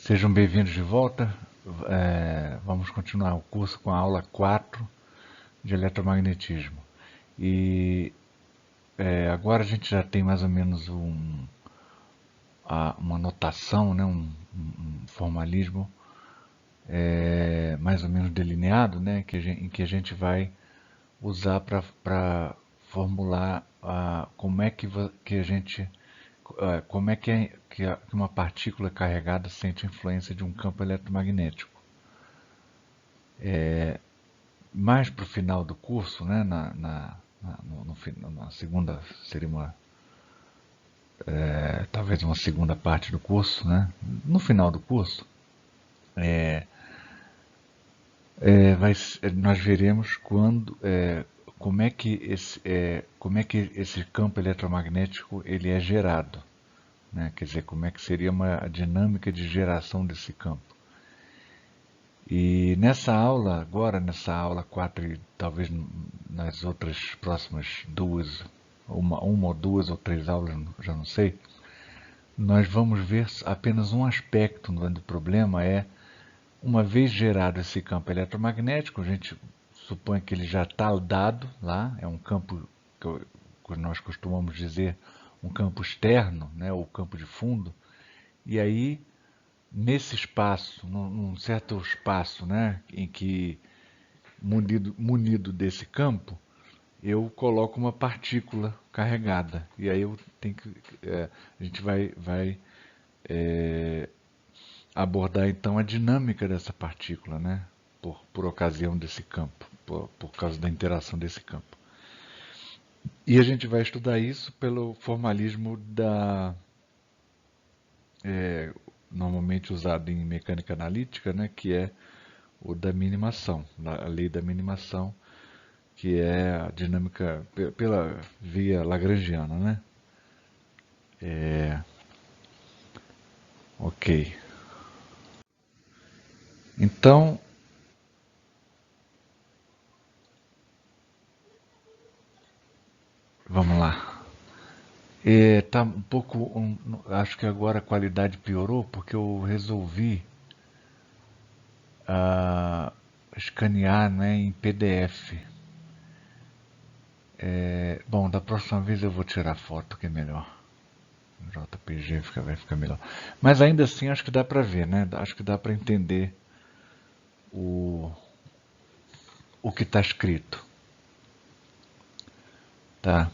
Sejam bem-vindos de volta. Vamos continuar o curso com a aula 4 de eletromagnetismo. E agora a gente já tem mais ou menos uma notação, né, um formalismo mais ou menos delineado, né, em que a gente vai usar para formular como é que a gente como é que uma partícula carregada sente influência de um campo eletromagnético. Mais para o final do curso, né, na segunda, seria talvez uma segunda parte do curso, né, no final do curso, nós veremos como é que esse campo eletromagnético ele é gerado, né? Quer dizer, como é que seria a dinâmica de geração desse campo. E nessa aula, agora nessa aula 4 e talvez nas outras próximas duas, uma ou duas ou três aulas, já não sei, nós vamos ver apenas um aspecto do problema, uma vez gerado esse campo eletromagnético, a gente supõe que ele já está dado lá, é um campo que nós costumamos dizer um campo externo, né, ou campo de fundo, e aí nesse espaço, num certo espaço, né, em que munido desse campo, eu coloco uma partícula carregada. E aí eu tenho que, a gente vai abordar então a dinâmica dessa partícula, né, por ocasião desse campo, por causa da interação desse campo. E a gente vai estudar isso pelo formalismo normalmente usado em mecânica analítica, né, que é o da minimação, a lei da minimação, que é a dinâmica pela via lagrangiana, né? Ok. Então, vamos lá. Tá um pouco, acho que agora a qualidade piorou porque eu resolvi escanear, né, em PDF. Bom, da próxima vez eu vou tirar foto, que é melhor. JPG vai ficar melhor. Mas ainda assim acho que dá para ver, né? Acho que dá para entender o que está escrito. Tá?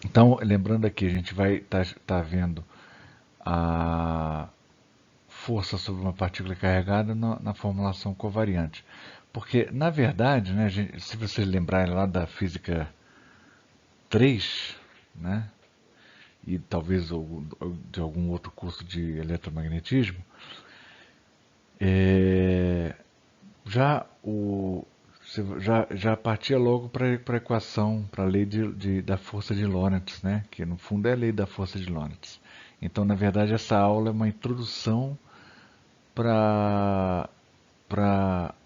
Então, lembrando aqui, a gente vai estar vendo a força sobre uma partícula carregada na formulação covariante. Porque, na verdade, né, se vocês lembrarem lá da física 3, né, e talvez de algum outro curso de eletromagnetismo, já já partia logo para a equação, para a lei da força de Lorentz, né? Que no fundo é a lei da força de Lorentz. Então, na verdade, essa aula é uma introdução para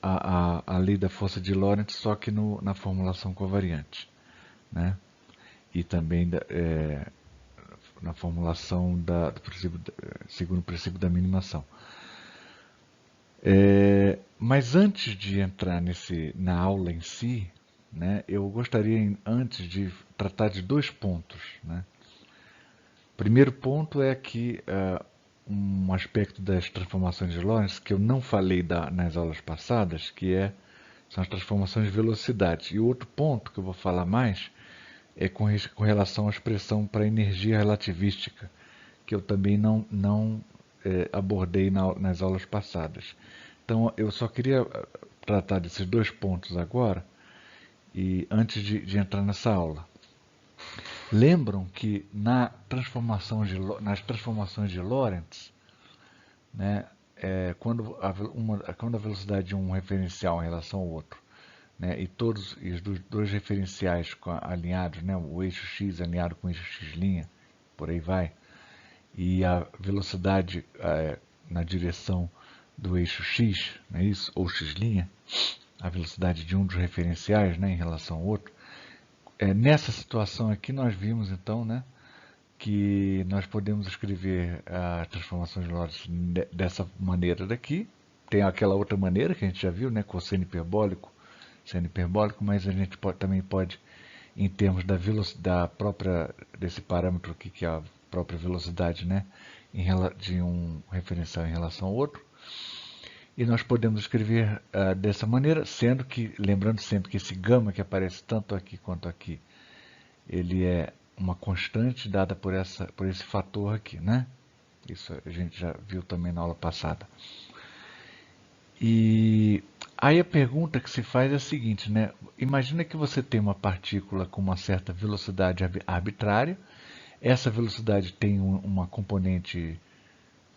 a lei da força de Lorentz, só que na formulação covariante, né? E também na formulação segundo o princípio da minimação. Mas antes de entrar na aula em si, né, eu gostaria antes de tratar de dois pontos. Né? O primeiro ponto é que um aspecto das transformações de Lorentz que eu não falei nas aulas passadas, são as transformações de velocidade. E o outro ponto que eu vou falar mais é com relação à expressão para energia relativística, que eu também não abordei nas aulas passadas. Então, eu só queria tratar desses dois pontos agora, e antes de entrar nessa aula. Lembram que nas transformações de Lorentz, né, quando a velocidade de um referencial em relação ao outro, né, e os dois referenciais alinhados, né, o eixo x alinhado com o eixo x', por aí vai, e a velocidade na direção do eixo x, não é isso? Ou x', a velocidade de um dos referenciais, né, em relação ao outro. Nessa situação aqui nós vimos então, né, que nós podemos escrever as transformações de Lorentz dessa maneira daqui. Tem aquela outra maneira que a gente já viu, né, cosseno hiperbólico, seno hiperbólico, mas a gente também pode, em termos da própria, desse parâmetro aqui, que é a própria velocidade, né, de um referencial em relação ao outro. E nós podemos escrever dessa maneira, sendo que, lembrando sempre que esse gama que aparece tanto aqui quanto aqui, ele é uma constante dada por esse fator aqui, né? Isso a gente já viu também na aula passada. E aí a pergunta que se faz é a seguinte, né? Imagina que você tem uma partícula com uma certa velocidade arbitrária. Essa velocidade tem uma componente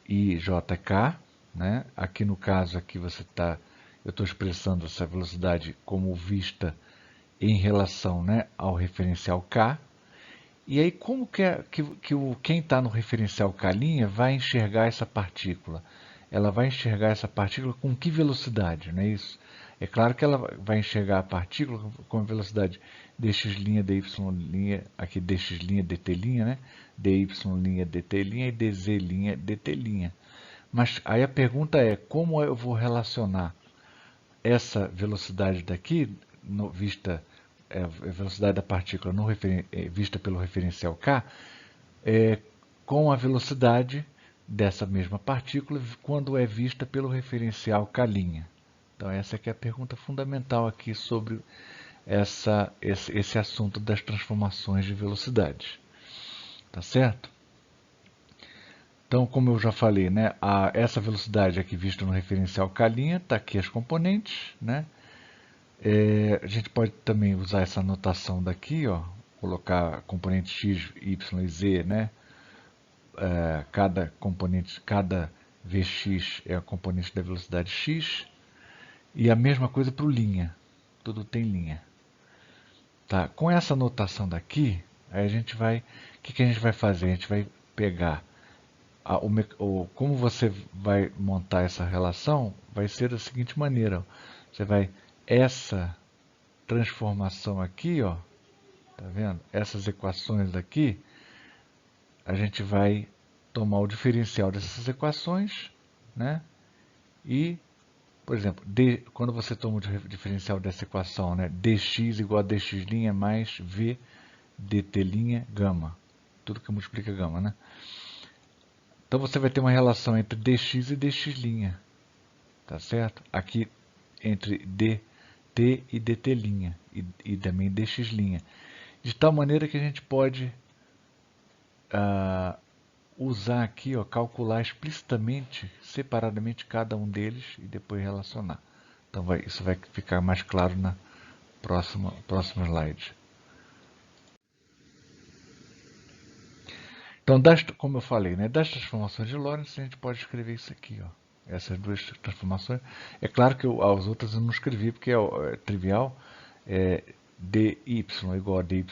IJK, né? Aqui no caso aqui eu estou expressando essa velocidade como vista em relação, né, ao referencial K. E aí como quem está no referencial K' vai enxergar essa partícula? Ela vai enxergar essa partícula com que velocidade, não é isso? É claro que ela vai enxergar a partícula com a velocidade dx', dy', aqui dx', dt', né? dy', dt' e dz', dt'. Mas aí a pergunta é, como eu vou relacionar essa velocidade daqui, a velocidade da partícula vista pelo referencial K, com a velocidade dessa mesma partícula quando é vista pelo referencial K'. Então essa aqui é a pergunta fundamental aqui sobre esse assunto das transformações de velocidade. Tá certo? Então, como eu já falei, né, essa velocidade aqui vista no referencial K', está aqui as componentes, né? A gente pode também usar essa notação daqui, ó, colocar componente x, y e z, né? Cada Vx é a componente da velocidade x, e a mesma coisa para o linha, tudo tem linha. Tá? Com essa notação daqui, aí o que a gente vai fazer? A gente vai pegar, como você vai montar essa relação, vai ser da seguinte maneira, ó. Você vai, essa transformação aqui, ó, tá vendo? Essas equações daqui, a gente vai tomar o diferencial dessas equações, né? E, por exemplo, quando você toma o diferencial dessa equação, né? dx igual a dx' mais v dt' gama. Tudo que multiplica gama, né? Então você vai ter uma relação entre dx e dx', tá certo? Aqui entre dt e dt' e também dx'. De tal maneira que a gente pode usar aqui, ó, calcular explicitamente, separadamente cada um deles e depois relacionar. Então isso vai ficar mais claro na próximo slide. Então, como eu falei, né, das transformações de Lorentz, a gente pode escrever isso aqui, ó, essas duas transformações. É claro que as outras eu não escrevi porque é trivial. dy igual a dy'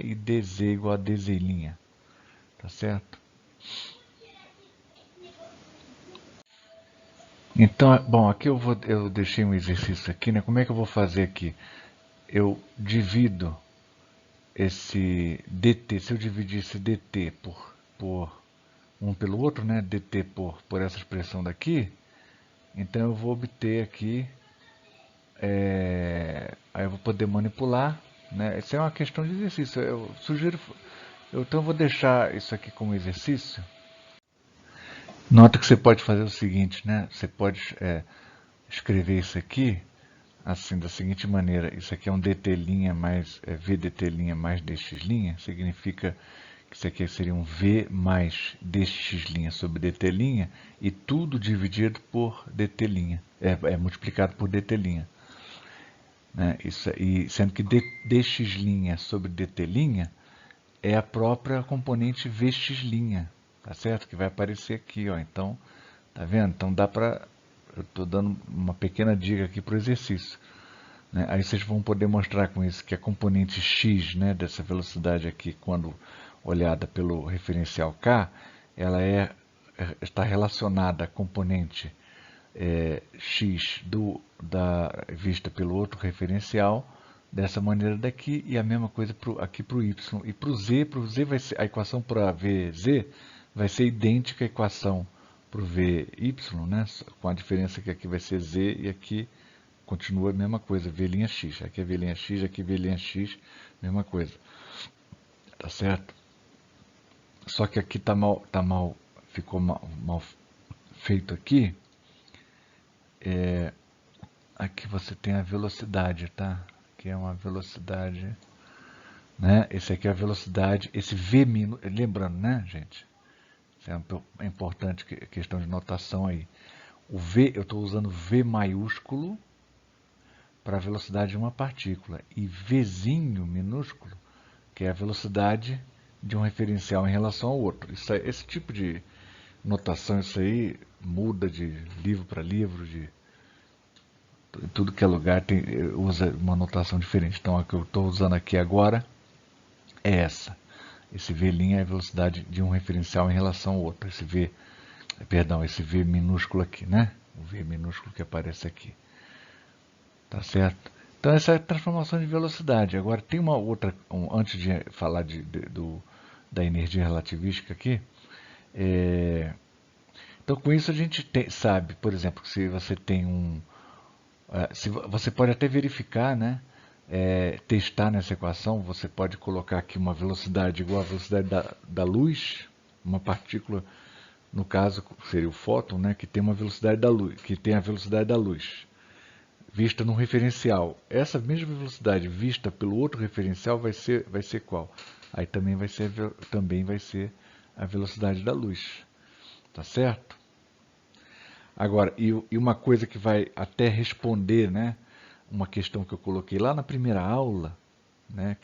e dz igual a dz'. Tá certo? Então, bom, aqui eu deixei um exercício aqui, né? Como é que eu vou fazer aqui? Eu divido esse dt, se eu dividir esse dt por um pelo outro, né? dt por essa expressão daqui, então eu vou obter aqui, aí eu vou poder manipular, né? Isso é uma questão de exercício. Eu sugiro, então eu vou deixar isso aqui como exercício. Nota que você pode fazer o seguinte, né? Você pode escrever isso aqui assim, da seguinte maneira: isso aqui é um dt' mais vdt' mais dx', significa que isso aqui seria um v mais dx' sobre dt', e tudo dividido por dt', multiplicado por dt'. Né? E sendo que dx' sobre dt' é a própria componente vx', tá certo? Que vai aparecer aqui, ó. Então, tá vendo? Então dá para, eu estou dando uma pequena dica aqui para o exercício. Né? Aí vocês vão poder mostrar com isso que a componente x, né, dessa velocidade aqui, quando olhada pelo referencial k, ela está relacionada à componente x vista pelo outro referencial, dessa maneira daqui, e a mesma coisa aqui para o y. E para o z vai ser, a equação para vz vai ser idêntica à equação para o vy, né? Com a diferença que aqui vai ser z e aqui continua a mesma coisa, v'x. Aqui é v'x, aqui é v'x, mesma coisa. Tá certo? Só que aqui ficou mal feito aqui. Aqui você tem a velocidade, tá? Aqui é uma velocidade, né? Esse aqui é a velocidade, esse v minúsculo, lembrando, né, gente? Isso é importante, questão de notação aí. O v, eu estou usando v maiúsculo para a velocidade de uma partícula e vzinho minúsculo, que é a velocidade de um referencial em relação ao outro. Esse tipo de notação, isso aí muda de livro para livro, de tudo que é lugar usa uma notação diferente. Então a que eu estou usando aqui agora é essa. Esse v' é a velocidade de um referencial em relação ao outro. Esse v minúsculo aqui, né? O v minúsculo que aparece aqui. Tá certo? Então essa é a transformação de velocidade. Agora tem uma outra, antes de falar da energia relativística aqui, então com isso a gente sabe, por exemplo, que se você tem você pode até verificar, né? Testar nessa equação, você pode colocar aqui uma velocidade igual à velocidade da luz, uma partícula, no caso seria o fóton, né? Que tem uma velocidade da luz, que tem a velocidade da luz vista num referencial. Essa mesma velocidade vista pelo outro referencial vai ser qual? Aí também vai ser a velocidade da luz. Tá certo? Agora, e uma coisa que vai até responder, né, uma questão que eu coloquei lá na primeira aula, né,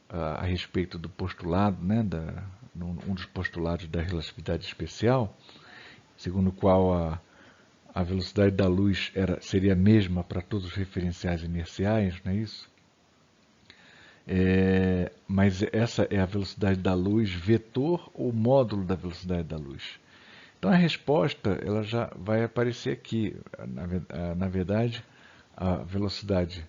a respeito do postulado, né, um dos postulados da relatividade especial, segundo o qual a velocidade da luz seria a mesma para todos os referenciais inerciais, não é isso? Mas essa é a velocidade da luz vetor ou módulo da velocidade da luz. Então a resposta ela já vai aparecer aqui. Na verdade, a velocidade...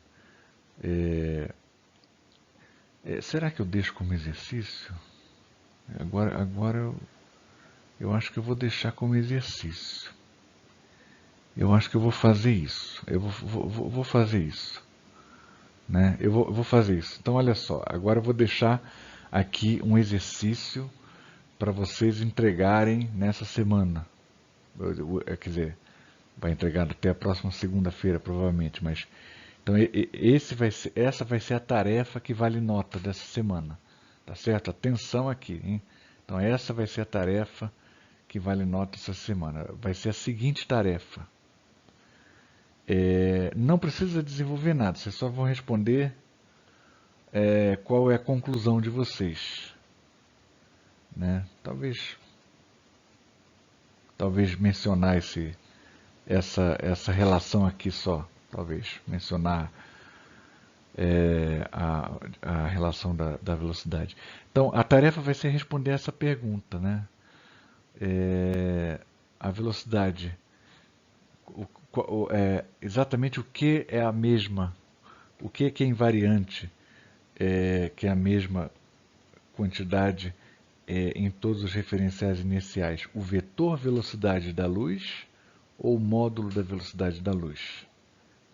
será que eu deixo como exercício? Agora eu acho que eu vou deixar como exercício. Eu acho que eu vou fazer isso. Eu vou fazer isso. Né? Eu vou fazer isso. Então, olha só. Agora eu vou deixar aqui um exercício para vocês entregarem nessa semana. Quer dizer, vai entregar até a próxima segunda-feira, provavelmente. Mas, então, essa vai ser a tarefa que vale nota dessa semana. Tá certo? Atenção aqui. Hein? Então, essa vai ser a tarefa que vale nota essa semana. Vai ser a seguinte tarefa. Não precisa desenvolver nada, vocês só vão responder qual é a conclusão de vocês. Né? Talvez mencionar essa relação aqui só. Talvez mencionar a relação da velocidade. Então, a tarefa vai ser responder essa pergunta. Né? A velocidade... exatamente o que é a mesma, o que é invariante, que é a mesma quantidade em todos os referenciais inerciais, o vetor velocidade da luz ou o módulo da velocidade da luz,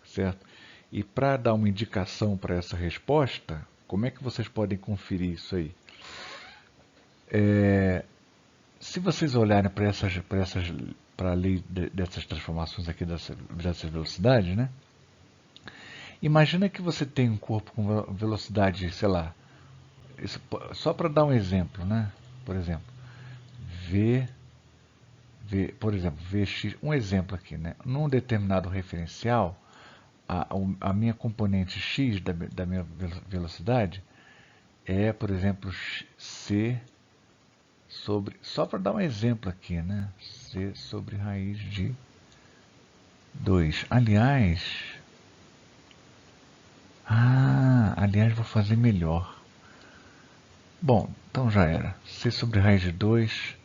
certo? E para dar uma indicação para essa resposta, como é que vocês podem conferir isso aí? Se vocês olharem para a lei dessas transformações aqui dessas velocidades, né? Imagina que você tem um corpo com velocidade, sei lá, só para dar um exemplo, né? Por exemplo, por exemplo, Vx, um exemplo aqui, né? Num determinado referencial, a minha componente x da minha velocidade é, por exemplo, c sobre, só para dar um exemplo aqui, né? C sobre raiz de 2. Aliás, vou fazer melhor. Bom, então já era. C sobre raiz de 2.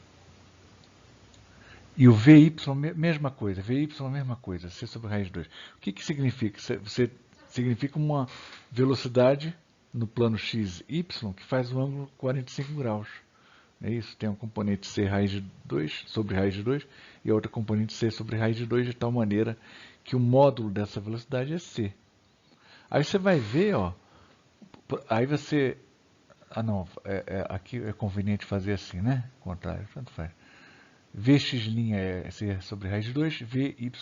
E o VY, mesma coisa. VY, mesma coisa. C sobre raiz de 2. O que significa? Você significa uma velocidade no plano x, y, que faz o ângulo 45 graus. É isso, tem um componente c raiz de 2 sobre raiz de 2 e a outra componente c sobre raiz de 2, de tal maneira que o módulo dessa velocidade é c. Aí você vai ver, ó, aí você... Ah, não, aqui é conveniente fazer assim, né? Contrário, tanto faz. Vx' é c sobre raiz de 2, Vy'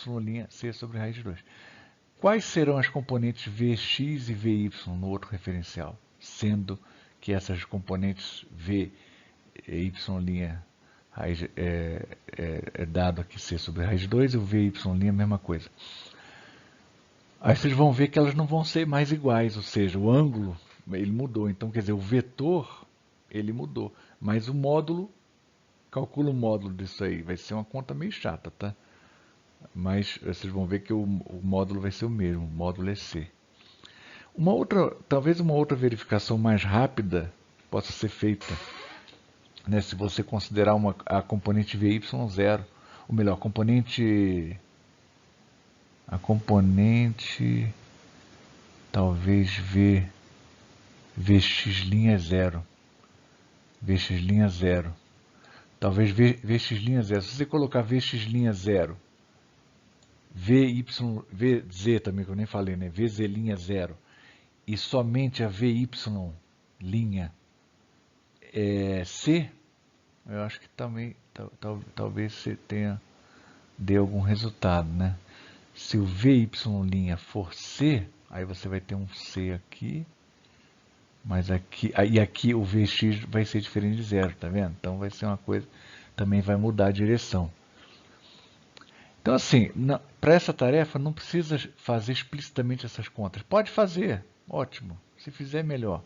c sobre raiz de 2. Quais serão as componentes Vx e Vy no outro referencial? Sendo que essas componentes V e y' raiz, é dado aqui c sobre raiz de 2 e o Vy' é a mesma coisa. Aí vocês vão ver que elas não vão ser mais iguais, ou seja, o ângulo ele mudou. Então, quer dizer, o vetor ele mudou, mas o módulo, calcula o módulo disso aí, vai ser uma conta meio chata, tá? Mas vocês vão ver que o módulo vai ser o mesmo, o módulo é C. Talvez uma outra verificação mais rápida possa ser feita, né, se você considerar a componente Vy zero, ou melhor, a componente talvez Vx' zero. Vx' zero. Talvez Vx' zero. Se você colocar Vx' zero, Vz também, que eu nem falei, né? Vz' zero, e somente a Vy' é C, eu acho que também talvez você dê algum resultado, né? Se o Vy' for C, aí você vai ter um C aqui, mas aqui, e aqui o Vx vai ser diferente de zero, tá vendo? Então vai ser uma coisa, também vai mudar a direção. Então assim, para essa tarefa não precisa fazer explicitamente essas contas. Pode fazer, ótimo, se fizer melhor.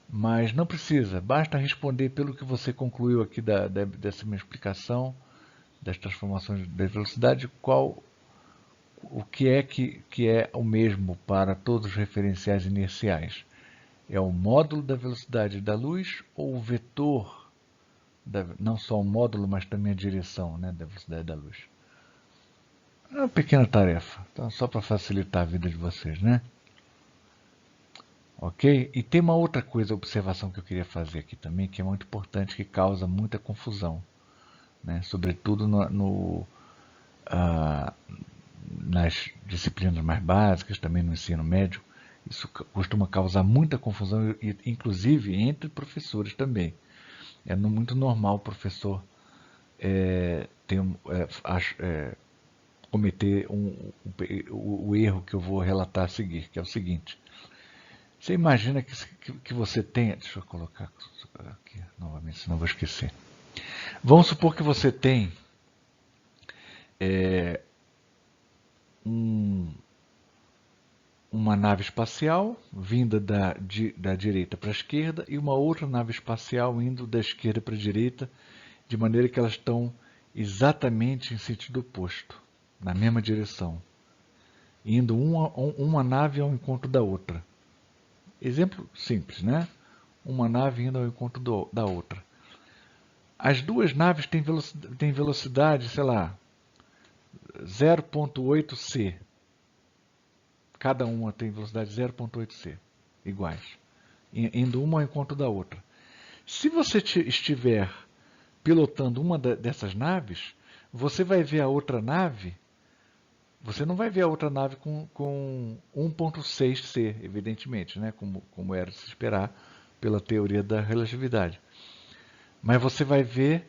Mas não precisa, basta responder pelo que você concluiu aqui dessa minha explicação, das transformações da velocidade, o que é o mesmo para todos os referenciais inerciais. É o módulo da velocidade da luz ou o vetor, não só o módulo, mas também a direção, né, da velocidade da luz. É uma pequena tarefa, então, só para facilitar a vida de vocês, né? Ok? E tem uma outra coisa, observação que eu queria fazer aqui também, que é muito importante, que causa muita confusão, né? Sobretudo nas disciplinas mais básicas, também no ensino médio. Isso costuma causar muita confusão, inclusive entre professores também. É muito normal o professor cometer o erro que eu vou relatar a seguir, que é o seguinte. Você imagina que você tenha... Deixa eu colocar aqui novamente, senão eu vou esquecer. Vamos supor que você tem uma nave espacial vinda da direita para a esquerda e uma outra nave espacial indo da esquerda para a direita, de maneira que elas estão exatamente em sentido oposto, na mesma direção, indo uma nave ao encontro da outra. Exemplo simples, né? Uma nave indo ao encontro da outra. As duas naves têm velocidade, sei lá, 0,8 c. Cada uma tem velocidade 0,8 c, iguais, indo uma ao encontro da outra. Se você estiver pilotando uma dessas naves, você vai ver a outra nave, você não vai ver a outra nave com 1,6 c, evidentemente, né? Como era de se esperar pela teoria da relatividade. Mas você vai ver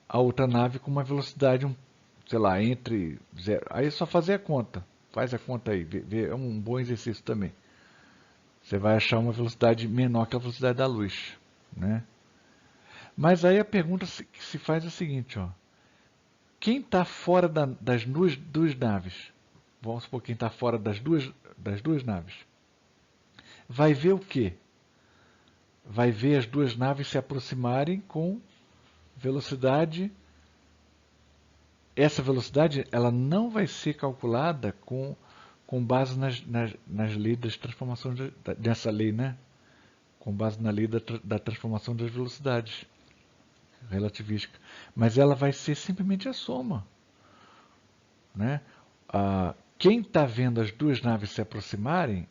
a outra nave com uma velocidade, sei lá, entre 0. Aí é só fazer a conta. Faz a conta aí. É um bom exercício também. Você vai achar uma velocidade menor que a velocidade da luz, né? Mas aí a pergunta que se faz é a seguinte, ó. Quem está fora das duas naves? Vamos supor quem está fora das duas naves. Vai ver o quê? Vai ver as duas naves se aproximarem com velocidade. Essa velocidade ela não vai ser calculada com base nas leis das transformações, dessa lei, né? Com base na lei da transformação das velocidades relativística. Mas ela vai ser simplesmente a soma, né? quem está vendo as duas naves se aproximarem,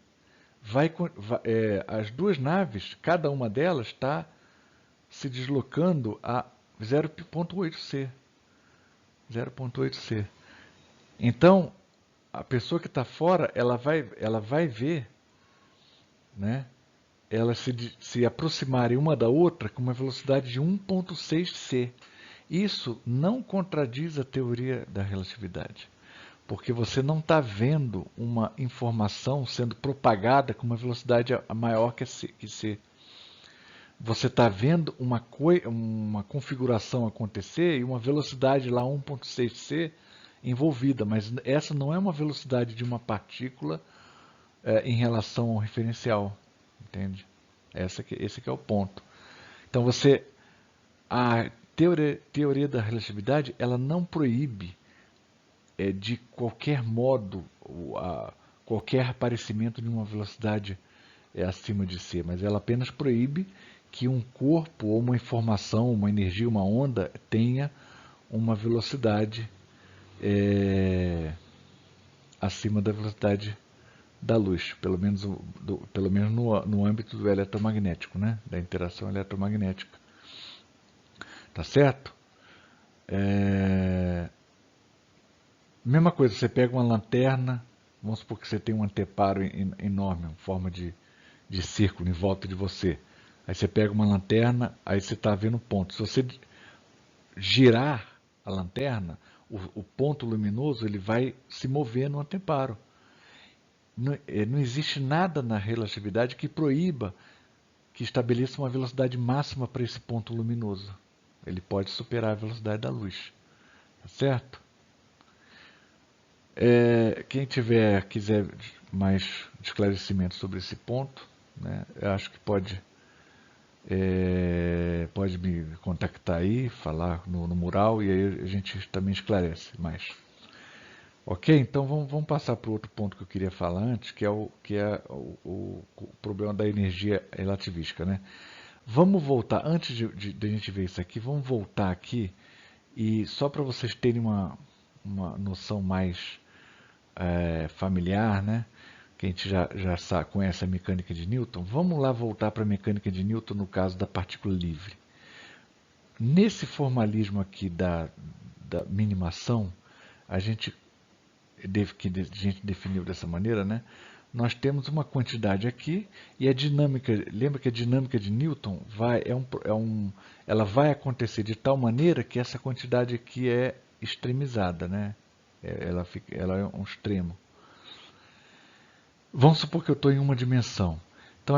as duas naves, cada uma delas está se deslocando a 0,8C. 0,8C. Então, a pessoa que está fora, ela vai ver, né, elas se aproximarem uma da outra com uma velocidade de 1,6C. Isso não contradiz a teoria da relatividade, porque você não está vendo uma informação sendo propagada com uma velocidade maior que C. Você está vendo uma configuração acontecer e uma velocidade lá 1,6C envolvida, mas essa não é uma velocidade de uma partícula em relação ao referencial, entende? Esse que é o ponto. Então a teoria da relatividade, ela não proíbe de qualquer modo qualquer aparecimento de uma velocidade acima de c, mas ela apenas proíbe que um corpo ou uma informação, uma energia, uma onda tenha uma velocidade acima da velocidade da luz, pelo menos no âmbito do eletromagnético, né? Da interação eletromagnética. Tá certo? Mesma coisa, você pega uma lanterna, vamos supor que você tem um anteparo enorme, em forma de círculo em volta de você. Aí você pega uma lanterna, aí você está vendo um ponto. Se você girar a lanterna, o ponto luminoso ele vai se mover no anteparo. Não existe nada na relatividade que proíba que estabeleça uma velocidade máxima para esse ponto luminoso. Ele pode superar a velocidade da luz. Tá certo? Quem quiser mais esclarecimento sobre esse ponto, né, eu acho que pode me contactar aí, falar no mural, e aí a gente também esclarece mais. Ok? Então vamos passar para o outro ponto que eu queria falar antes, que é o problema da energia relativística. Né? Vamos voltar, antes de a gente ver isso aqui, vamos voltar aqui, e só para vocês terem uma noção mais familiar, né? Que a gente já sabe, conhece a mecânica de Newton, vamos lá voltar para a mecânica de Newton no caso da partícula livre. Nesse formalismo aqui da minimação, a gente definiu dessa maneira, né? Nós temos uma quantidade aqui e a dinâmica, lembra que a dinâmica de Newton ela vai acontecer de tal maneira que essa quantidade aqui é extremizada, né? Ela é um extremo. Vamos supor que eu estou em uma dimensão. Então,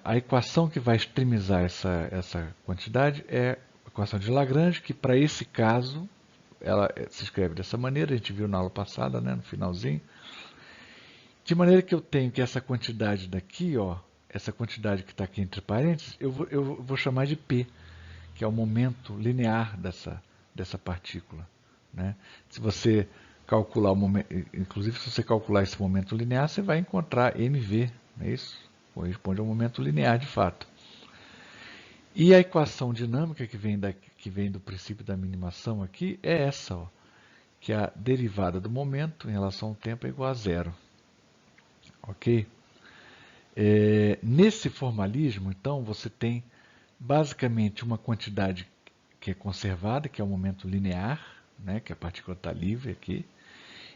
a equação que vai extremizar essa quantidade é a equação de Lagrange, que para esse caso, ela se escreve dessa maneira, a gente viu na aula passada, né, no finalzinho. De maneira que eu tenho que essa quantidade daqui, ó, essa quantidade que está aqui entre parênteses, eu vou chamar de P, que é o momento linear dessa partícula. Né? Se você calcular o momento, inclusive se você calcular esse momento linear, você vai encontrar mv, não é isso? Corresponde ao momento linear de fato. E a equação dinâmica que vem do princípio da minimação aqui é essa, ó, que a derivada do momento em relação ao tempo é igual a zero. Ok? Nesse formalismo, então, você tem basicamente uma quantidade que é conservada, que é o momento linear, né, que a partícula está livre aqui,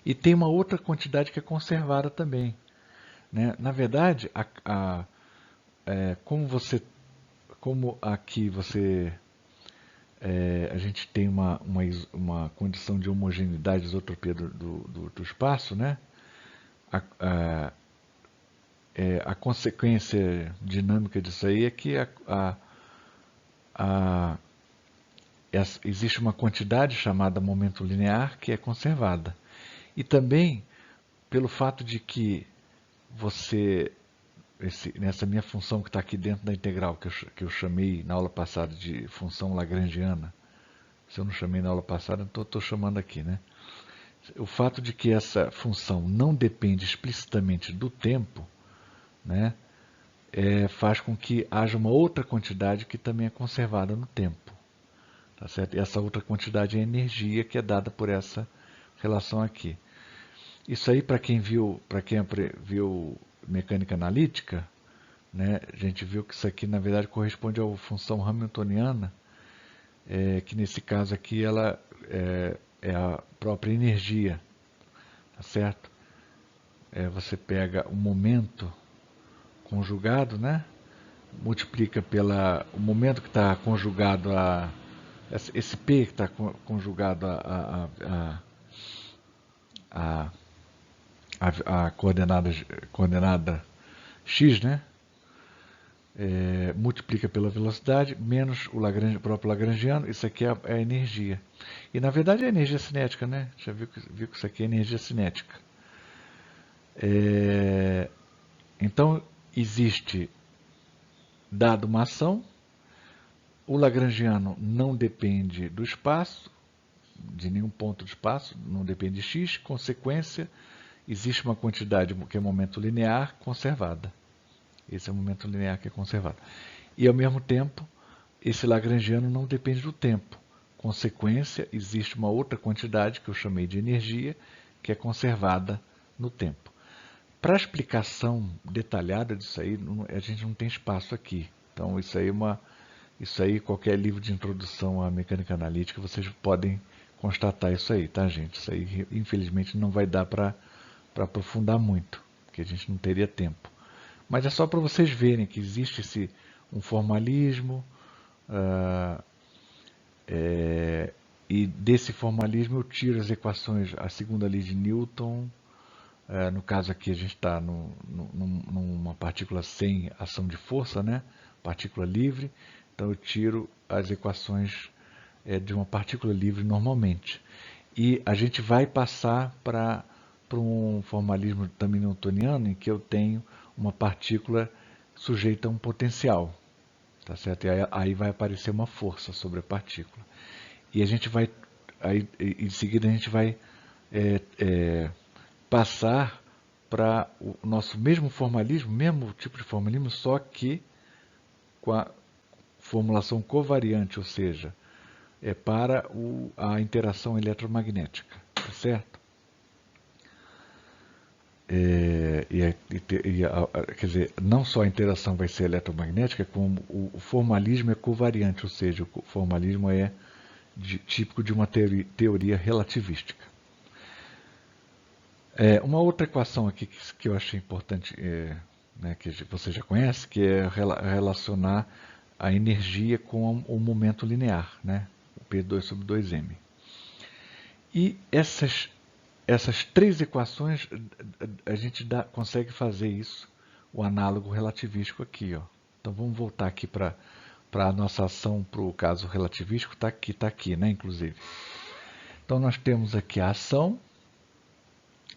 e tem uma outra quantidade que é conservada também. Né? Na verdade, como aqui a gente tem uma condição de homogeneidade de isotropia do espaço, né? A consequência dinâmica disso aí é que existe uma quantidade chamada momento linear que é conservada. E também pelo fato de que nessa minha função que está aqui dentro da integral, que eu chamei na aula passada de função lagrangiana, se eu não chamei na aula passada, então estou chamando aqui, né? O fato de que essa função não depende explicitamente do tempo, né, faz com que haja uma outra quantidade que também é conservada no tempo. Tá certo? E essa outra quantidade é a energia que é dada por essa relação aqui. Isso aí, para quem viu mecânica analítica, né, a gente viu que isso aqui, na verdade, corresponde à função hamiltoniana, que nesse caso aqui ela é a própria energia, tá certo? Você pega o momento conjugado, né, multiplica o momento que está conjugado a esse P que está conjugado a coordenada x, né? Multiplica pela velocidade, menos o próprio lagrangiano, isso aqui é a energia. E na verdade é energia cinética, né? Já viu que isso aqui é energia cinética. Então, existe, dado uma ação, o lagrangiano não depende do espaço, de nenhum ponto do espaço, não depende de x, consequência, existe uma quantidade que é momento linear conservada. Esse é o momento linear que é conservado. E, ao mesmo tempo, esse lagrangiano não depende do tempo. Consequência, existe uma outra quantidade, que eu chamei de energia, que é conservada no tempo. Para a explicação detalhada disso aí, a gente não tem espaço aqui. Então, isso aí, qualquer livro de introdução à mecânica analítica, vocês podem constatar isso aí, tá, gente? Isso aí, infelizmente, não vai dar para aprofundar muito, porque a gente não teria tempo. Mas é só para vocês verem que existe um formalismo, e desse formalismo eu tiro as equações, a segunda lei de Newton. No caso aqui a gente está numa partícula sem ação de força, né? Partícula livre. Então eu tiro as equações de uma partícula livre normalmente. E a gente vai passar para um formalismo também newtoniano, em que eu tenho uma partícula sujeita a um potencial, tá certo? E aí vai aparecer uma força sobre a partícula. E a gente vai, aí, em seguida a gente vai passar para o nosso mesmo formalismo, mesmo tipo de formalismo, só que com a formulação covariante, ou seja, para a interação eletromagnética, tá certo? Quer dizer, não só a interação vai ser eletromagnética, como o formalismo é covariante, ou seja, o formalismo é típico de uma teoria relativística. Uma outra equação aqui que eu achei importante, né, que você já conhece, que é relacionar a energia com o momento linear, né, o P2 sobre 2m. E essas três equações, a gente consegue fazer isso, o análogo relativístico aqui. Ó. Então vamos voltar aqui para a nossa ação para o caso relativístico, está aqui, né, inclusive. Então nós temos aqui a ação,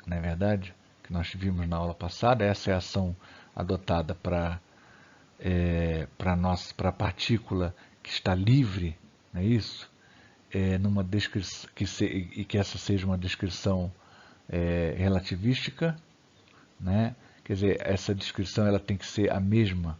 não é verdade? Que nós vimos na aula passada, essa é a ação adotada para a partícula que está livre, não é isso? Numa descrição, que essa seja uma descrição relativística, né? Quer dizer, essa descrição ela tem que ser a mesma,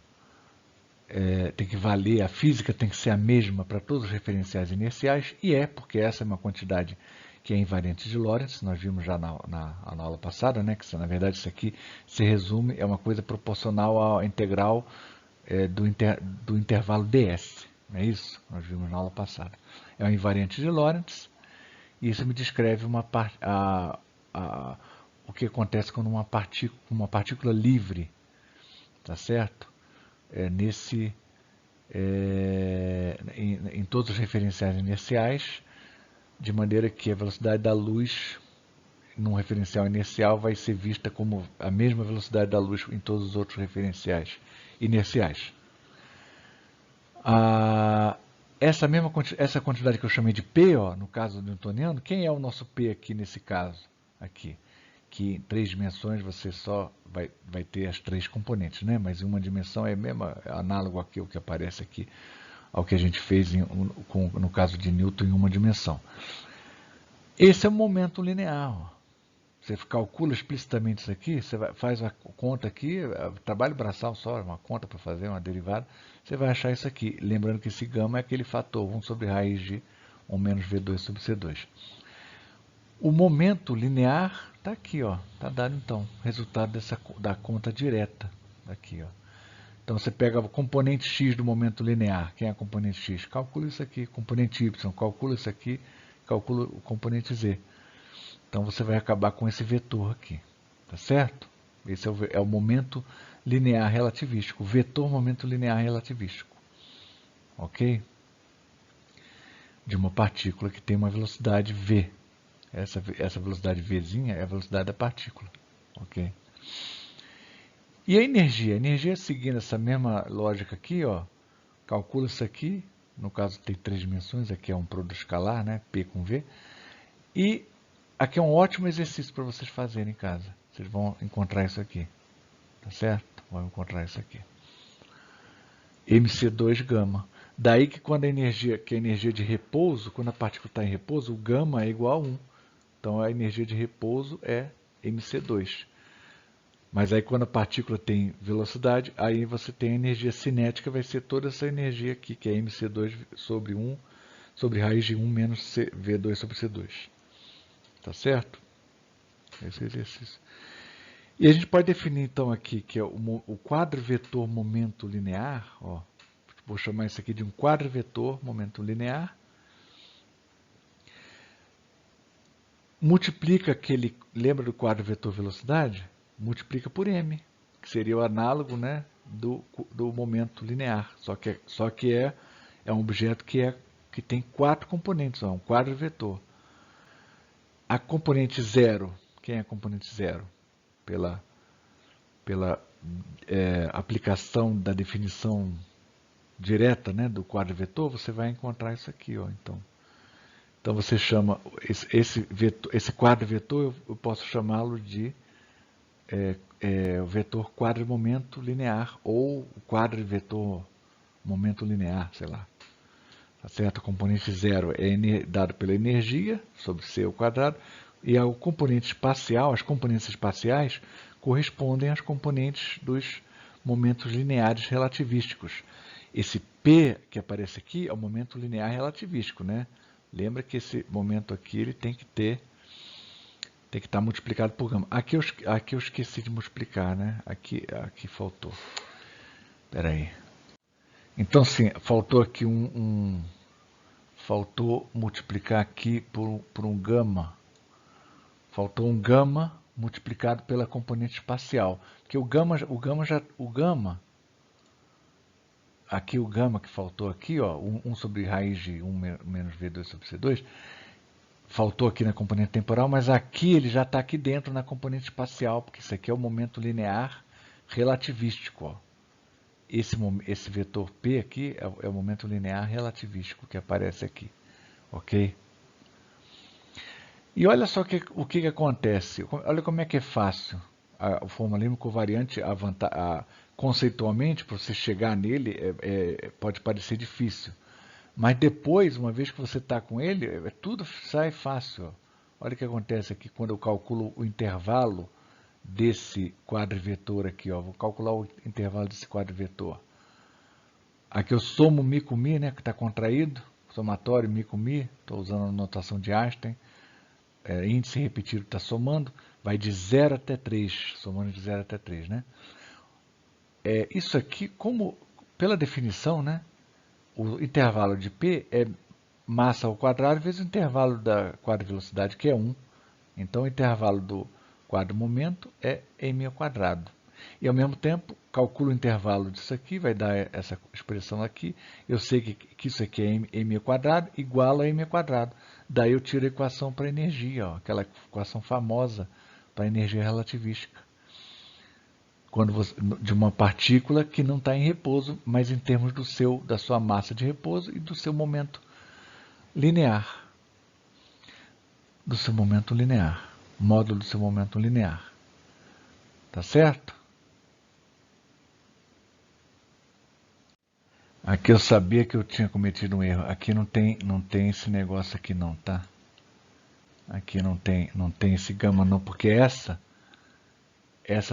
tem que valer, a física tem que ser a mesma para todos os referenciais inerciais, e porque essa é uma quantidade que é invariante de Lorentz, nós vimos já na aula passada, né? Que na verdade isso aqui se resume, é uma coisa proporcional à integral do intervalo ds, não é isso? Nós vimos na aula passada. É um invariante de Lorentz, e isso me descreve o que acontece quando uma partícula livre, tá certo? Em todos os referenciais inerciais, de maneira que a velocidade da luz num referencial inercial vai ser vista como a mesma velocidade da luz em todos os outros referenciais inerciais. Essa quantidade que eu chamei de P, ó, no caso do newtoniano, quem é o nosso P aqui nesse caso? Aqui, que em 3 dimensões você só vai ter as 3 componentes, né? Mas em uma dimensão é mesmo análogo ao que aparece aqui, ao que a gente fez no caso de Newton em uma dimensão. Esse é o momento linear. Ó. Você calcula explicitamente isso aqui, você faz a conta aqui, trabalho braçal só, uma conta para fazer, uma derivada, você vai achar isso aqui. Lembrando que esse gama é aquele fator 1 sobre raiz de 1 menos V2 sobre C2. O momento linear está aqui, ó. Está dado então, resultado da conta direta. Aqui, ó. Então você pega o componente x do momento linear. Quem é a componente x? Calcula isso aqui. Componente y, calcula isso aqui. Calcula o componente z. Então você vai acabar com esse vetor aqui. Tá certo? Esse é o momento linear relativístico. O vetor momento linear relativístico. Ok? De uma partícula que tem uma velocidade v. Essa velocidade vzinha é a velocidade da partícula. Ok? E a energia? A energia, seguindo essa mesma lógica aqui, ó, calcula isso aqui. No caso tem 3 dimensões, aqui é um produto escalar, né? P com V. E aqui é um ótimo exercício para vocês fazerem em casa. Vocês vão encontrar isso aqui. Tá certo? Vão encontrar isso aqui. MC2 gama. Daí que quando a energia de repouso, quando a partícula está em repouso, o gama é igual a 1. Então a energia de repouso é MC2. Mas aí quando a partícula tem velocidade, aí você tem a energia cinética, vai ser toda essa energia aqui, que é MC2 sobre 1, sobre raiz de 1 menos V2 sobre C2. Tá certo? Esse exercício. E a gente pode definir então aqui que é o quadro vetor momento linear, ó, vou chamar isso aqui de um quadro vetor momento linear, multiplica aquele, lembra do quadro vetor velocidade? Multiplica por m, que seria o análogo, né, do momento linear, só que é um objeto que tem 4 componentes, ó, um quadro vetor. A componente 0, quem é a componente 0? Pela aplicação da definição direta, né, do quadro vetor, você vai encontrar isso aqui, ó, então você chama esse quadro vetor, eu posso chamá-lo de o vetor quadro momento linear ou o quadro vetor momento linear, sei lá. Tá certo? A componente 0 é dado pela energia sobre c ao quadrado e o componente espacial, as componentes espaciais correspondem às componentes dos momentos lineares relativísticos. Esse P que aparece aqui é o momento linear relativístico, né? Lembra que esse momento aqui ele tem que estar multiplicado por gama. Aqui eu esqueci de multiplicar, né? Aqui faltou. Espera aí. Então, sim, faltou aqui faltou multiplicar aqui por um gama. Faltou um gama multiplicado pela componente espacial. Porque aqui o gama que faltou aqui, ó, 1 sobre raiz de 1 menos V2 sobre C2, faltou aqui na componente temporal, mas aqui ele já está aqui dentro na componente espacial, porque isso aqui é o momento linear relativístico. Ó. Esse vetor P aqui é o momento linear relativístico que aparece aqui. Ok? E olha só o que acontece. Olha como é que é fácil. O formalismo covariante, conceitualmente, para você chegar nele, pode parecer difícil. Mas depois, uma vez que você está com ele, tudo sai fácil. Ó. Olha o que acontece aqui quando eu calculo o intervalo desse quadro vetor aqui. Ó. Vou calcular o intervalo desse quadro vetor. Aqui eu somo mi com mi, né, que está contraído. Somatório mi com mi. Estou usando a notação de Einstein. Índice repetido está somando. Vai de 0 até 3. Somando de 0 até 3. Né? Isso aqui, pela definição, né, o intervalo de P é massa ao quadrado vezes o intervalo da quadro velocidade, que é 1. Então, o intervalo do quadro momento é m ao quadrado. E, ao mesmo tempo, calculo o intervalo disso aqui, vai dar essa expressão aqui. Eu sei que isso aqui é m ao quadrado igual a m ao quadrado. Daí eu tiro a equação para energia, ó, aquela equação famosa para energia relativística. De uma partícula que não está em repouso, mas em termos da sua massa de repouso e do seu momento linear. Do seu momento linear. Módulo do seu momento linear. Tá certo? Aqui eu sabia que eu tinha cometido um erro. Aqui não tem esse negócio aqui não, tá? Aqui não tem esse gama não, porque essa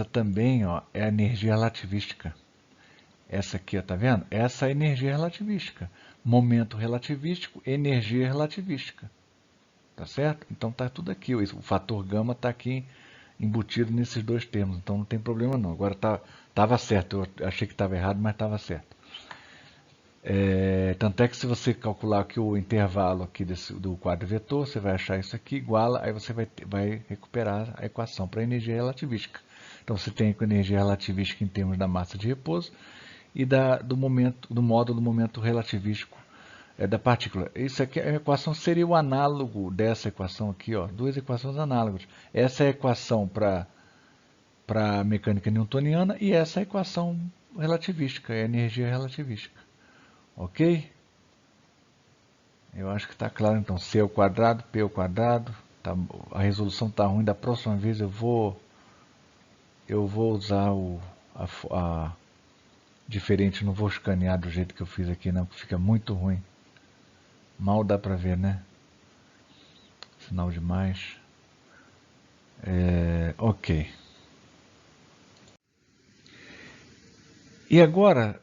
também, ó, é a energia relativística. Essa aqui, ó, tá vendo? Essa é a energia relativística. Momento relativístico, energia relativística. tá certo? Então está tudo aqui, o fator gama está aqui embutido nesses dois termos, então não tem problema não. Agora estava certo, eu achei que estava errado, mas estava certo. Tanto é que se você calcular aqui o intervalo aqui do quadro vetor, você vai achar isso aqui igual, aí você vai recuperar a equação para energia relativística. Então você tem a energia relativística em termos da massa de repouso e do módulo do momento relativístico da partícula. Isso aqui, a equação seria o análogo dessa equação aqui, ó, duas equações análogas. Essa é a equação para a mecânica newtoniana e essa é a equação relativística, é a energia relativística. Ok? Eu acho que está claro, então, C ao quadrado, P ao quadrado. Tá, a resolução está ruim, da próxima vez eu vou usar a diferente, não vou escanear do jeito que eu fiz aqui, não, porque fica muito ruim. Mal dá para ver, né? Sinal demais. Ok. E agora,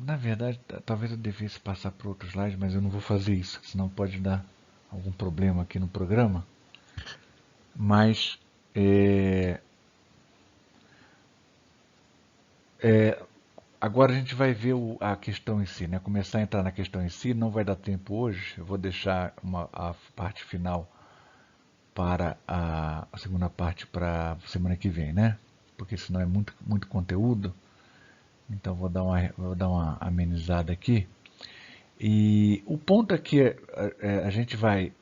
na verdade, talvez eu devesse passar por outros slides, mas eu não vou fazer isso, senão pode dar algum problema aqui no programa. Mas agora a gente vai ver a questão em si, né? Começar a entrar na questão em si, não vai dar tempo hoje, eu vou deixar a parte final para a segunda parte para a semana que vem, né? Porque senão é muito conteúdo. Então vou dar uma amenizada aqui. E o ponto é que a gente vai,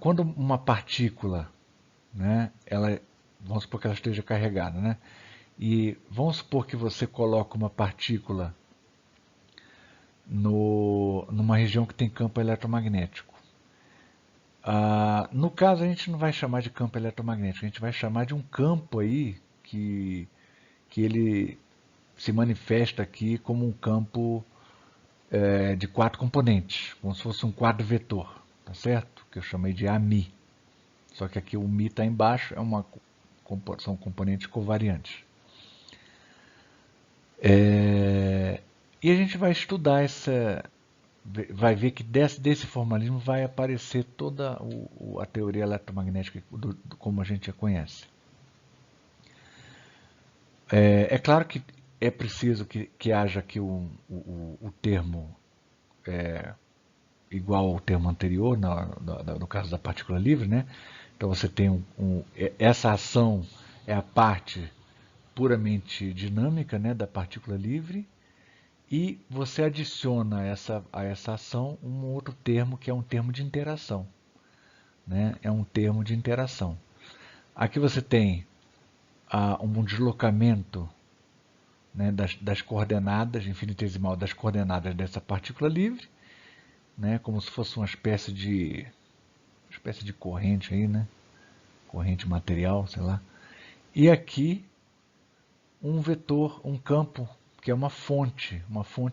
quando uma partícula, né, vamos supor que ela esteja carregada, né? E vamos supor que você coloca uma partícula numa região que tem campo eletromagnético. No caso, a gente não vai chamar de campo eletromagnético, a gente vai chamar de um campo aí que ele se manifesta aqui como um campo de 4 componentes, como se fosse um quadro vetor, tá certo? Que eu chamei de AMI. Só que aqui o Mi está embaixo, são componentes covariantes. E a gente vai estudar vai ver que desse formalismo vai aparecer toda a teoria eletromagnética como a gente a conhece. É claro que é preciso que haja aqui o termo igual ao termo anterior, no caso da partícula livre, né? Então você tem essa ação é a parte puramente dinâmica, né, da partícula livre, e você adiciona a essa ação um outro termo que é um termo de interação, né? É um termo de interação. Aqui você tem um deslocamento, né, das coordenadas, infinitesimal das coordenadas dessa partícula livre, né, como se fosse uma espécie de corrente aí, né? Corrente material, sei lá. E aqui um vetor, um campo, que é uma fonte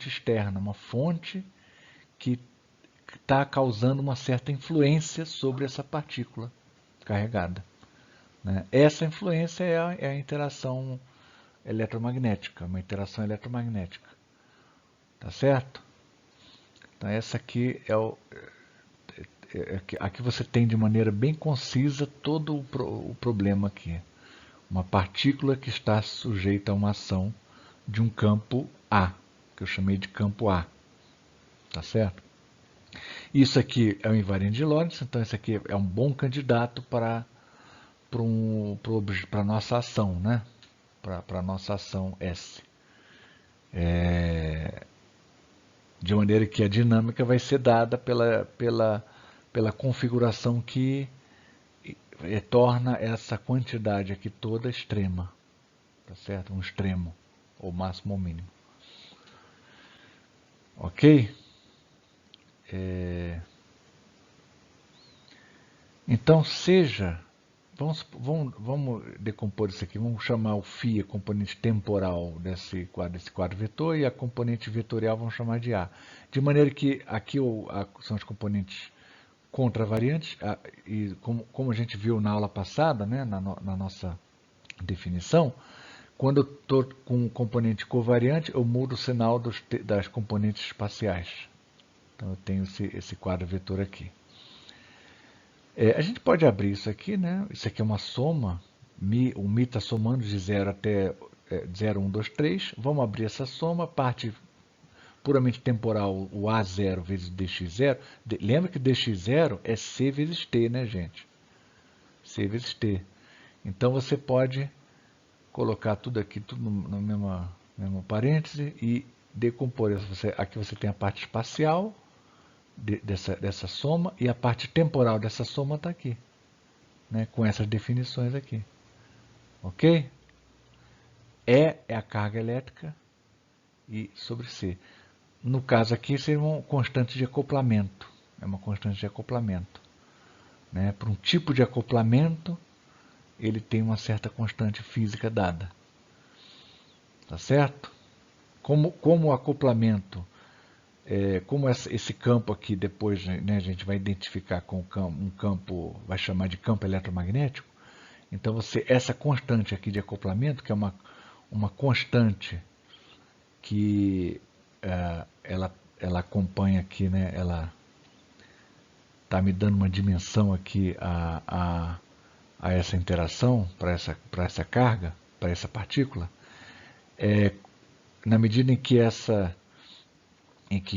externa, uma fonte que está causando uma certa influência sobre essa partícula carregada, né? Essa influência é a interação eletromagnética, uma interação eletromagnética. Tá certo? Então essa aqui aqui você tem de maneira bem concisa todo o problema aqui. Uma partícula que está sujeita a uma ação de um campo A, que eu chamei de campo A. Tá certo? Isso aqui é o invariante de Lorentz, então esse aqui é um bom candidato para a nossa ação, né? Para a nossa ação S. De maneira que a dinâmica vai ser dada pela configuração que torna essa quantidade aqui toda extrema, tá certo? Um extremo, ou máximo ou mínimo. Ok? Então, vamos decompor isso aqui, vamos chamar o φ, a componente temporal desse quadro vetor, e a componente vetorial vamos chamar de A. De maneira que aqui são as componentes contravariantes, e como a gente viu na aula passada, né, na nossa definição, quando eu estou com um componente covariante, eu mudo o sinal das componentes espaciais. Então eu tenho esse quadro vetor aqui. A gente pode abrir isso aqui, né? Isso aqui é uma soma. O Mi está somando de 0 até 0, 1, 2, 3. Vamos abrir essa soma. Parte puramente temporal, o A0 vezes dx0. Lembra que dx0 é C vezes T, né, gente? C vezes T. Então, você pode colocar tudo aqui, tudo no mesmo parêntese e decompor. Aqui você tem a parte espacial dessa soma e a parte temporal dessa soma está aqui, né, com essas definições aqui. Ok? E é a carga elétrica e sobre C. No caso aqui, seria uma constante de acoplamento. É uma constante de acoplamento. Né? Para um tipo de acoplamento, ele tem uma certa constante física dada. Tá certo? Como o acoplamento, como esse campo aqui depois, né, a gente vai identificar com um campo, vai chamar de campo eletromagnético, então essa constante aqui de acoplamento, que é uma constante que ela acompanha aqui, né, ela está me dando uma dimensão aqui a essa interação, para essa carga, para essa partícula, na medida em que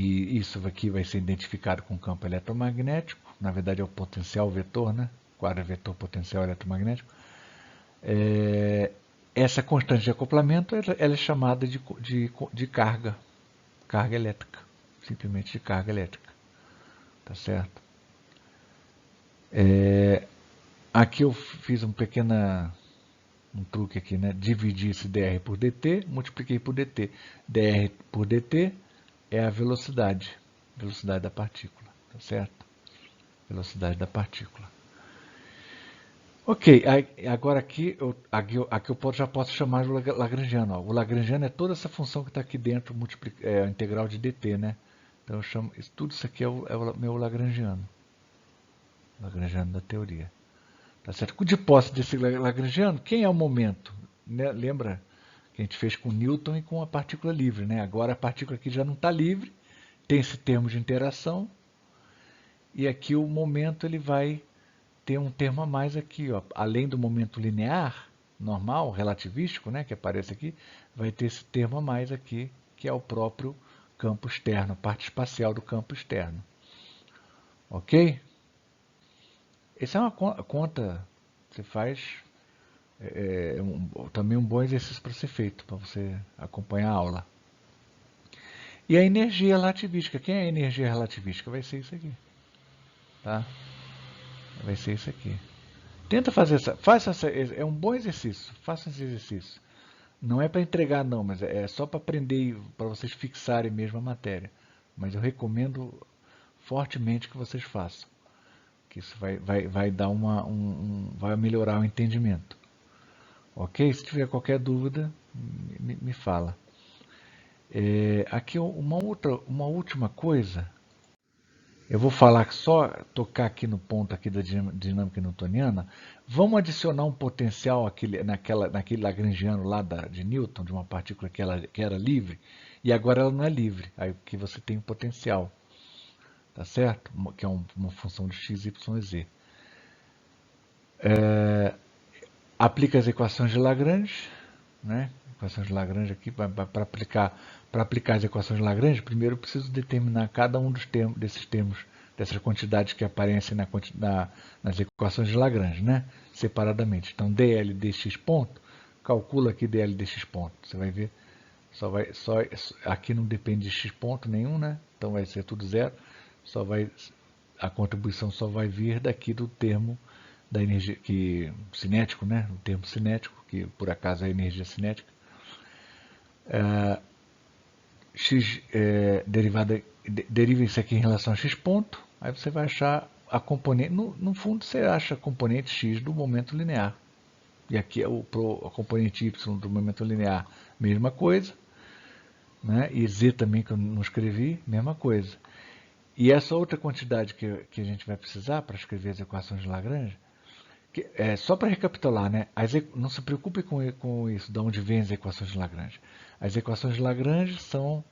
isso aqui vai ser identificado com o campo eletromagnético, na verdade é o potencial vetor, né? Quadro vetor potencial eletromagnético. Essa constante de acoplamento ela é chamada de carga elétrica, simplesmente de carga elétrica. Tá certo? Aqui eu fiz um truque aqui, né? Dividi esse dr por dt, multipliquei por dt. Dr por dt é a velocidade da partícula, tá certo? Velocidade da partícula. Ok, agora aqui eu já posso chamar de lagrangiano. Ó. O lagrangiano é toda essa função que está aqui dentro, a integral de dt, né? Então eu chamo, tudo isso aqui é o meu lagrangiano. Lagrangiano da teoria. Tá certo? De posse desse lagrangiano, quem é o momento? Né? Lembra que a gente fez com Newton e com a partícula livre, né? Agora a partícula aqui já não está livre, tem esse termo de interação, e aqui o momento ele vai ter um termo a mais aqui, ó. Além do momento linear, normal, relativístico, né, que aparece aqui, vai ter esse termo a mais aqui, que é o próprio campo externo, a parte espacial do campo externo. Ok? Essa é uma conta que você faz, também um bom exercício para ser feito, para você acompanhar a aula. E a energia relativística. Quem é a energia relativística? Vai ser isso aqui. Tá? Vai ser isso aqui. Tenta fazer é um bom exercício. Faça esse exercício. Não é para entregar não, mas é só para aprender, para vocês fixarem mesmo a matéria. Mas eu recomendo fortemente que vocês façam. Que isso vai dar vai melhorar o entendimento. Ok? Se tiver qualquer dúvida, me fala. Aqui uma última coisa. Eu vou falar só, tocar aqui no ponto aqui da dinâmica newtoniana. Vamos adicionar um potencial naquele lagrangiano lá de Newton, de uma partícula que era livre, e agora ela não é livre. Aí que você tem um potencial, tá certo? Que é uma função de x, y e z. Aplica as equações de Lagrange, né? Equações de Lagrange aqui, para aplicar as equações de Lagrange, primeiro eu preciso determinar cada um desses termos, dessas quantidades que aparecem nas equações de Lagrange, né? Separadamente. Então, dl dx ponto, calcula aqui dl dx ponto. Você vai ver, aqui não depende de x ponto nenhum, né? Então vai ser tudo zero. A contribuição só vai vir daqui do termo da energia cinético, né? O termo cinético, que por acaso é energia cinética. X deriva isso aqui em relação a x ponto, aí você vai achar a componente, no fundo você acha a componente x do momento linear. E aqui é a componente y do momento linear, mesma coisa. Né? E z também, que eu não escrevi, mesma coisa. E essa outra quantidade que a gente vai precisar para escrever as equações de Lagrange, só para recapitular, né? Não se preocupe com isso, de onde vêm as equações de Lagrange. As equações de Lagrange são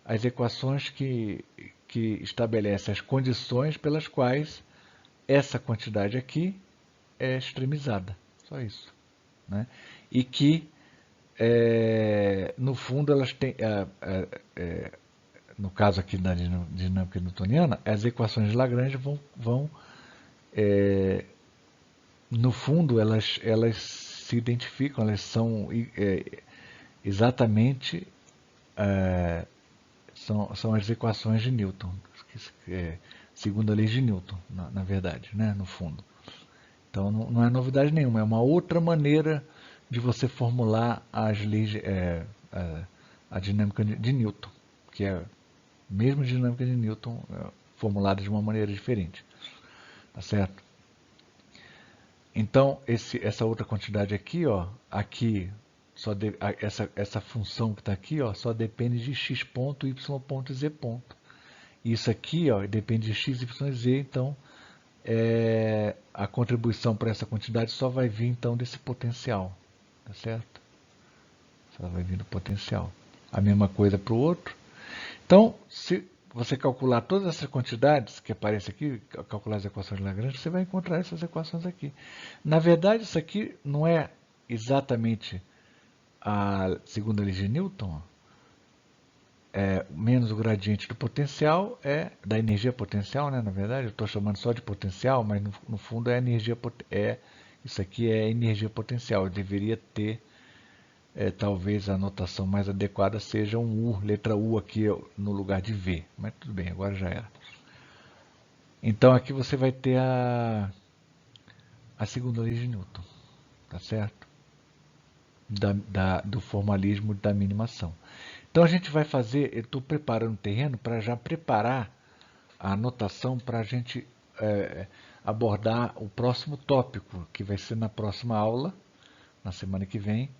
as equações que estabelecem as condições pelas quais essa quantidade aqui é extremizada, só isso, né? E que, no fundo, elas têm, no caso aqui da dinâmica newtoniana, as equações de Lagrange vão no fundo, elas se identificam, elas são exatamente, são as equações de Newton, segundo a lei de Newton, na verdade, né, no fundo. Então, não é novidade nenhuma, é uma outra maneira de você formular as leis, a dinâmica de Newton, que é a mesma dinâmica de Newton, formulada de uma maneira diferente. Tá certo? Então, essa outra quantidade aqui, ó, essa função que está aqui, ó, só depende de x ponto, y ponto e z ponto. Isso aqui, ó, depende de x, y e z, então a contribuição para essa quantidade só vai vir então desse potencial, tá certo? Só vai vir do potencial. A mesma coisa para o outro. Então, se você calcular todas essas quantidades que aparecem aqui, calcular as equações de Lagrange, você vai encontrar essas equações aqui. Na verdade, isso aqui não é exatamente a segunda lei de Newton, menos o gradiente do potencial, da energia potencial, né? Na verdade, eu estou chamando só de potencial, mas no fundo é energia, isso aqui é energia potencial. Eu deveria ter, talvez a notação mais adequada seja um U, letra U aqui no lugar de V, mas tudo bem, agora já era. Então aqui você vai ter a segunda lei de Newton, tá certo? Do formalismo da minimação. Então a gente vai fazer, eu estou preparando o terreno para já preparar a anotação para a gente abordar o próximo tópico, que vai ser na próxima aula, na semana que vem,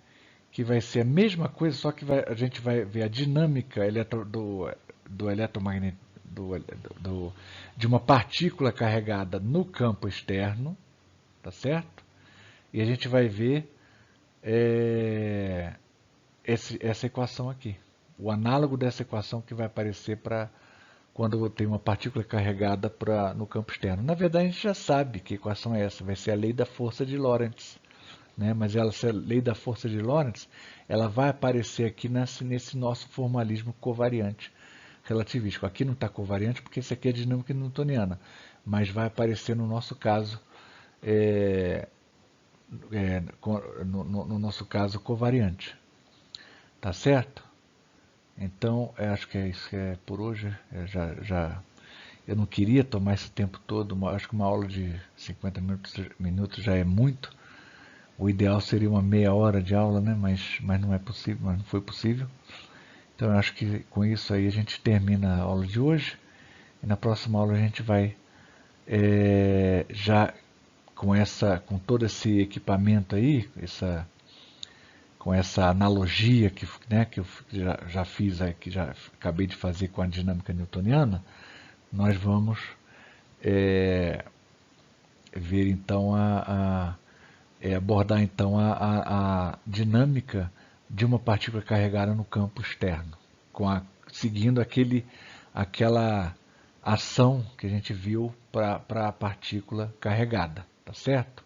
que vai ser a mesma coisa, só que a gente vai ver a dinâmica do eletromagnetismo, de uma partícula carregada no campo externo, tá certo? E a gente vai ver essa equação aqui, o análogo dessa equação que vai aparecer para quando tem uma partícula carregada no campo externo. Na verdade, a gente já sabe que equação é essa, vai ser a lei da força de Lorentz. Né? Mas essa lei da força de Lorentz, ela vai aparecer aqui nesse nosso formalismo covariante relativístico. Aqui não está covariante porque isso aqui é dinâmica newtoniana, mas vai aparecer no nosso caso, no nosso caso covariante. Tá certo? Então, acho que é isso que é por hoje. Eu não queria tomar esse tempo todo, acho que uma aula de 50 minutos já é muito. O ideal seria uma meia hora de aula, né? Mas não é possível, mas não foi possível. Então, eu acho que com isso aí a gente termina a aula de hoje. E na próxima aula a gente vai já com todo esse equipamento aí, com essa analogia que eu já fiz, que já acabei de fazer com a dinâmica newtoniana, nós vamos ver então abordar então a dinâmica de uma partícula carregada no campo externo, seguindo aquela ação que a gente viu para a partícula carregada, tá certo?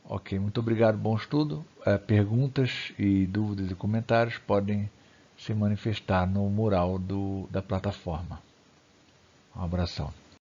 Ok, muito obrigado, bom estudo. Perguntas e dúvidas e comentários podem se manifestar no mural da plataforma. Um abração.